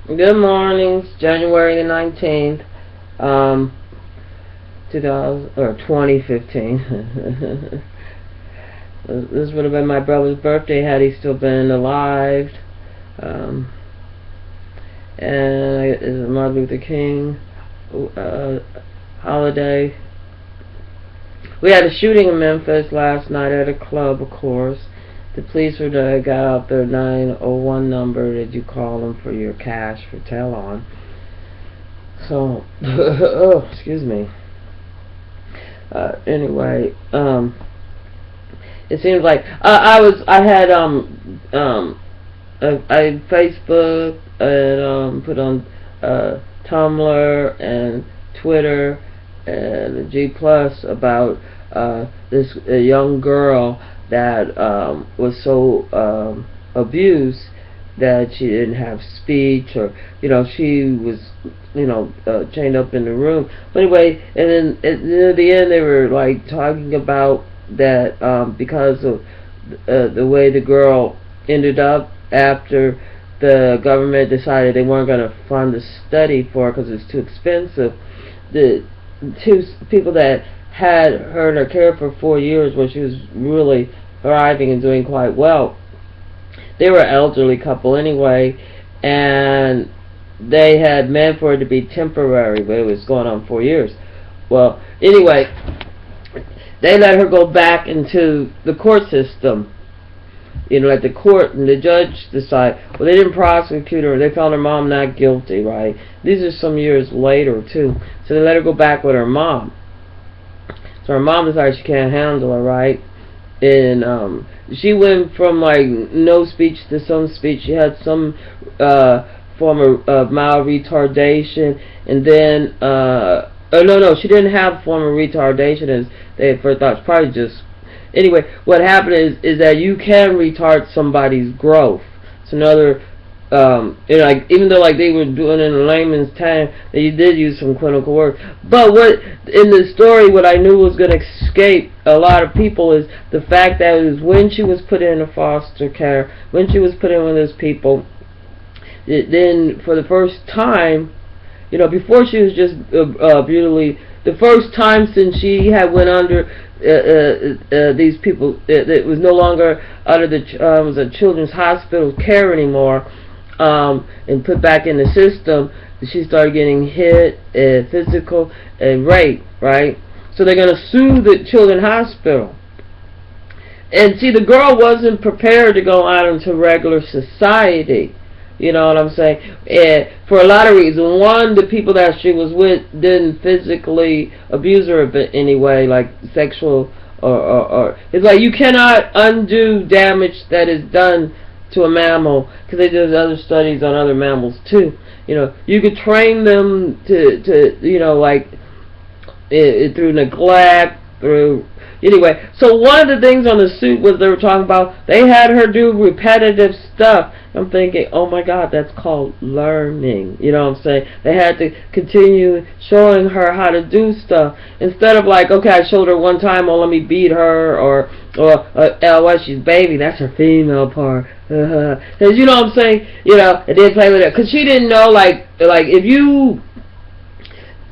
Good morning. It's January the 19th, 2015. This would have been my brother's birthday had he still been alive. Um, and it's a Martin Luther King holiday. We had a shooting in Memphis last night at a club, of course. The police got out their 901 number that you call them for your cash for tell-on. So, oh, excuse me. Anyway, it seems like I had Facebook and put on Tumblr and Twitter and G Plus about this young girl that was so abused that she didn't have speech, or she was chained up in the room. But anyway, and then near the end they were like talking about that because of the way the girl ended up after the government decided they weren't going to fund the study for her because it's too expensive. The two people that had her in her care for 4 years when she was really thriving and doing quite well, they were an elderly couple anyway, and they had meant for it to be temporary, but it was going on 4 years. Well, anyway, they let her go back into the court system. Let the court and the judge decide. Well, they didn't prosecute her. They found her mom not guilty, right? These are some years later, too. So they let her go back with her mom. So her mom decided she can't handle her, right? And she went from like no speech to some speech. She had some form of mild retardation, and then no, she didn't have form of retardation as they at first thought. It's probably just anyway. What happened is that you can retard somebody's growth. It's another. Like even though like they were doing it in layman's time, they did use some clinical work. But what in the story, what I knew was going to escape a lot of people is the fact that it was when she was put in a foster care, when she was put in with those people, then for the first time, before she was just brutally, the first time since she had went under these people, it was no longer under the was a children's hospital care anymore. And put back in the system, she started getting hit, physical, and rape, right? So they're going to sue the children's hospital. And see, the girl wasn't prepared to go out into regular society. You know what I'm saying? And for a lot of reasons. One, the people that she was with didn't physically abuse her in any way, like sexual or it's like you cannot undo damage that is done to a mammal, because they did other studies on other mammals too. You could train them to like through neglect, through anyway. So one of the things on the suit was they were talking about they had her do repetitive stuff. I'm thinking, oh my God, that's called learning. You know what I'm saying? They had to continue showing her how to do stuff instead of like, okay, I showed her one time, oh let me beat her, or well, she's baby, that's her female part. Cause you know what I'm saying? And then play with it, cause she didn't know like if you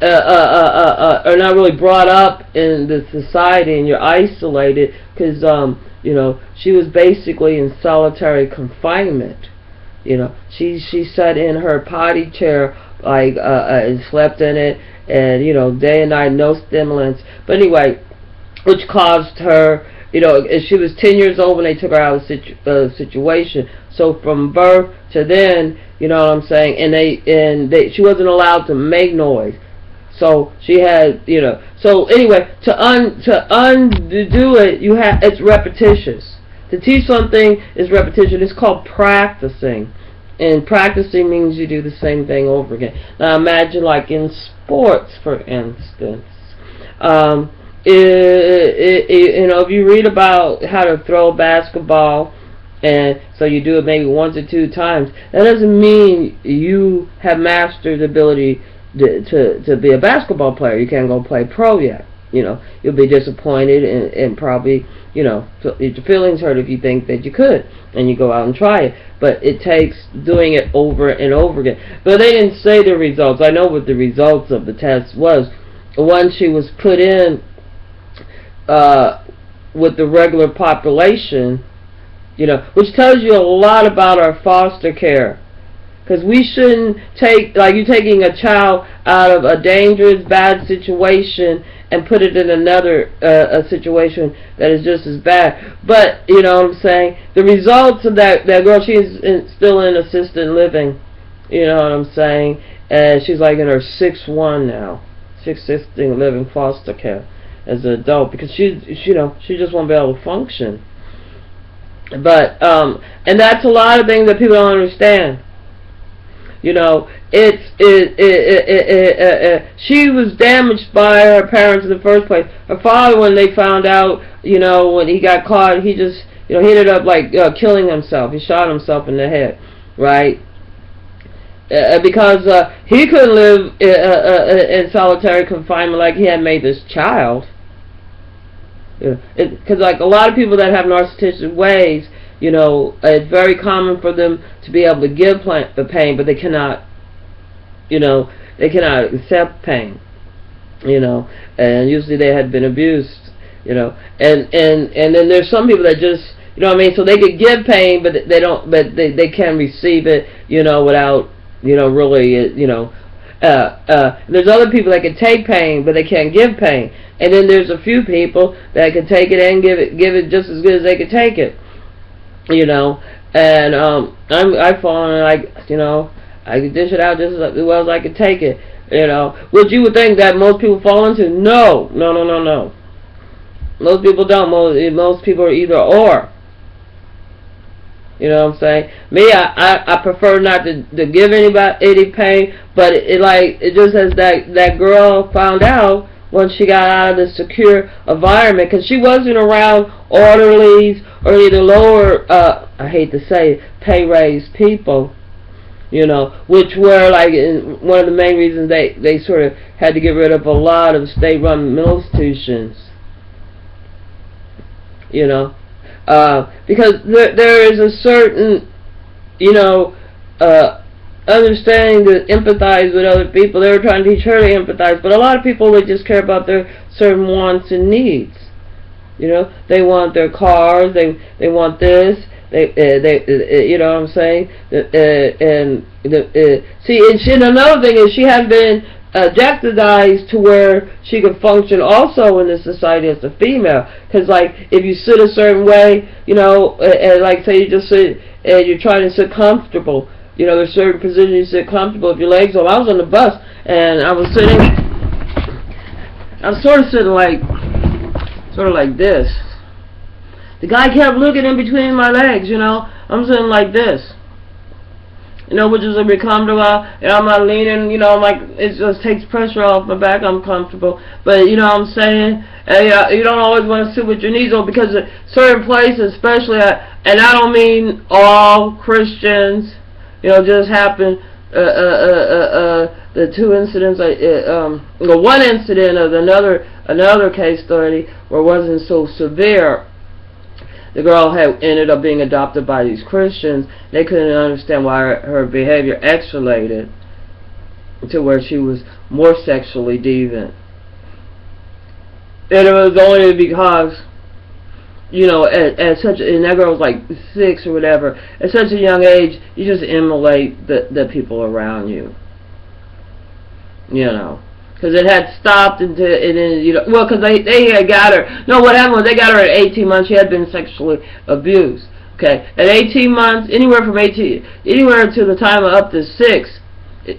are not really brought up in the society and you're isolated, cause she was basically in solitary confinement. She sat in her potty chair like and slept in it, and day and night, no stimulants. But anyway, which caused her. She was 10 years old when they took her out of the situation. So from birth to then, you know what I'm saying, and she wasn't allowed to make noise. So she had, So anyway, to undo it, it's repetitious. To teach something is repetition. It's called practicing, and practicing means you do the same thing over again. Now imagine, like in sports, for instance. If you read about how to throw a basketball, and so you do it maybe 1 to 2 times, that doesn't mean you have mastered the ability to be a basketball player. You can't go play pro yet. you'll be disappointed and probably, your feelings hurt if you think that you could, and you go out and try it. But it takes doing it over and over again. But they didn't say the results. I know what the results of the test was. Once she was put in with the regular population, which tells you a lot about our foster care. Because we shouldn't take, like you're taking a child out of a dangerous, bad situation and put it in another a situation that is just as bad. But, you know what I'm saying, the results of that girl, she's still in assisted living, you know what I'm saying, and she's like in her 6th now, 6th assisted living foster care as an adult, because she just won't be able to function. But, and that's a lot of things that people don't understand. She was damaged by her parents in the first place. Her father, when they found out, when he got caught, he just, he ended up like killing himself. He shot himself in the head, right? Because he couldn't live in solitary confinement like he had made this child. Because like a lot of people that have narcissistic ways, it's very common for them to be able to give the pain, but they cannot, they cannot accept pain, and usually they had been abused, and then there's some people that just, so they could give pain, but they don't, but they can receive it, without, really, there's other people that can take pain, but they can't give pain, and then there's a few people that can take it and give it just as good as they can take it. And I fall in, like, I could dish it out just as well as I could take it, which you would think that most people fall into. No. Most people don't. Most people are either or. You know what I'm saying? Me, I prefer not to give anybody any pain, but it just as that girl found out once she got out of the secure environment, because she wasn't around orderlies or either lower, I hate to say it, pay-raised people, which were like one of the main reasons they sort of had to get rid of a lot of state-run mental institutions, because there is a certain, understanding to empathize with other people. They were trying to teach her to empathize, but a lot of people, they just care about their certain wants and needs. They want their cars, they want this, they you know what I'm saying? And another thing is she has been jeopardized to where she could function also in this society as a female. Because like if you sit a certain way, and like say you just sit and you're trying to sit comfortable. There's certain positions you sit comfortable if your legs up. I was on the bus and I was sitting, I was sort of sitting like this. The guy kept looking in between my legs, I'm sitting like this. Which is a bit comfortable, I'm not leaning, it just takes pressure off my back, I'm comfortable. But, what I'm saying, you don't always want to sit with your knees open, because certain places, especially, and I don't mean all Christians, just happened, the 2 incidents, one incident of another case study where it wasn't so severe. The girl had ended up being adopted by these Christians. They couldn't understand why her behavior escalated to where she was more sexually deviant. And it was only because, at such, and that girl was like 6 or whatever, at such a young age, you just emulate the people around you. Because it had stopped and then, well, because they had got her. No, what happened was they got her at 18 months. She had been sexually abused. Okay, at 18 months, anywhere to the time of up to 6,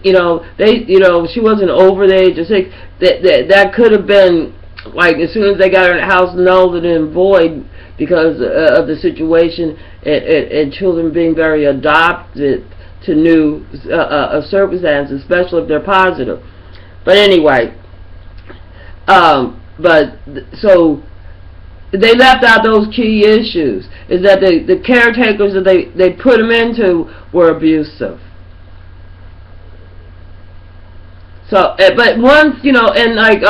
she wasn't over the age of 6. That could have been like as soon as they got her in the house, nulled and void because of the situation and children being very adopted to new circumstances, especially if they're positive. But anyway, so they left out those key issues. Is that the caretakers that they put them into were abusive. So, but once and like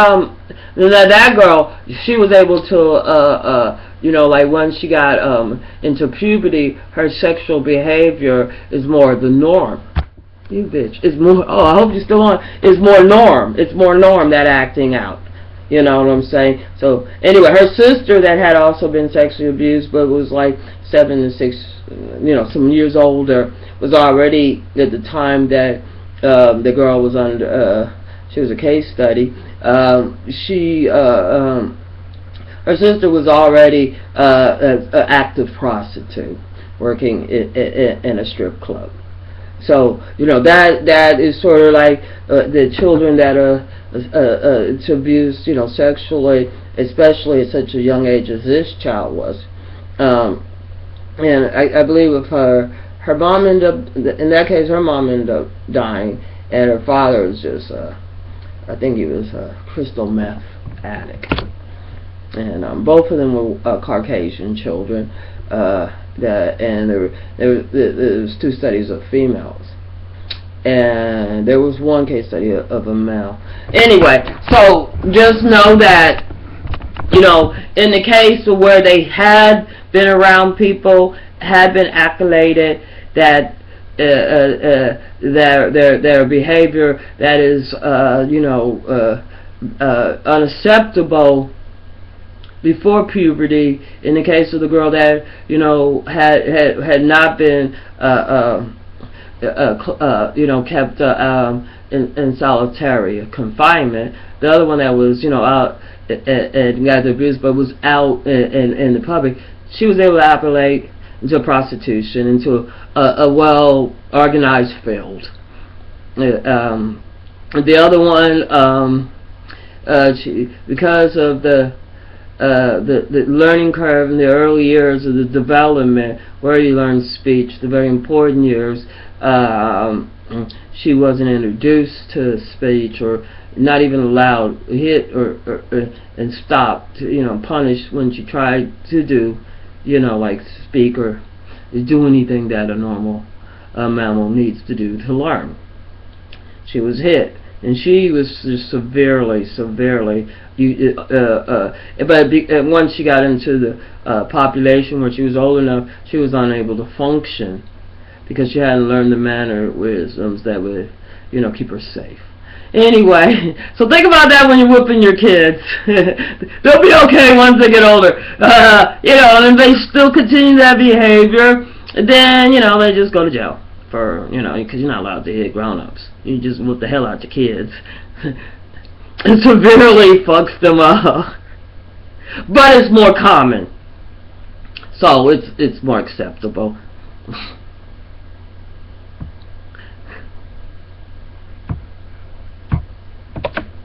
that girl, she was able to, you know, like once she got into puberty, her sexual behavior is more the norm. You bitch. It's more, oh, I hope you're still on. It's more norm. It's more norm, that acting out. You know what I'm saying? So, anyway, her sister that had also been sexually abused, but was like 7 to 6, you know, some years older, was already, at the time that the girl was under, she was a case study, her sister was already an active prostitute working in a strip club. So, you know, that is sort of like the children that are abused, you know, sexually, especially at such a young age as this child was. And I believe with her mom ended up, in that case, her mom ended up dying, and her father was just, I think he was a crystal meth addict. And both of them were Caucasian children. And there was 2 studies of females, and there was 1 case study of a male. Anyway, so just know that, you know, in the case of where they had been around people, had been accoladed, that their behavior that is you know, unacceptable before puberty. In the case of the girl that, you know, had not been you know, kept in solitary confinement. The other one that was, you know, out and got abused but was out in the public, she was able to operate into prostitution, into a well organized field. The other one, because of the learning curve in the early years of the development, where you learn speech, the very important years, she wasn't introduced to speech, or not even allowed, hit or and stopped, you know, punished when she tried to do, you know, like speak or do anything that a normal mammal needs to do to learn. She was hit. And she was just severely, but once she got into the population where she was old enough, she was unable to function because she hadn't learned the mannerisms that would, you know, keep her safe. Anyway, so think about that when you're whipping your kids. They'll be okay once they get older. You know, and if they still continue that behavior, then, you know, they just go to jail. For, you know, because you're not allowed to hit grown-ups. You just whip the hell out your kids. It severely fucks them up. But it's more common. So it's more acceptable.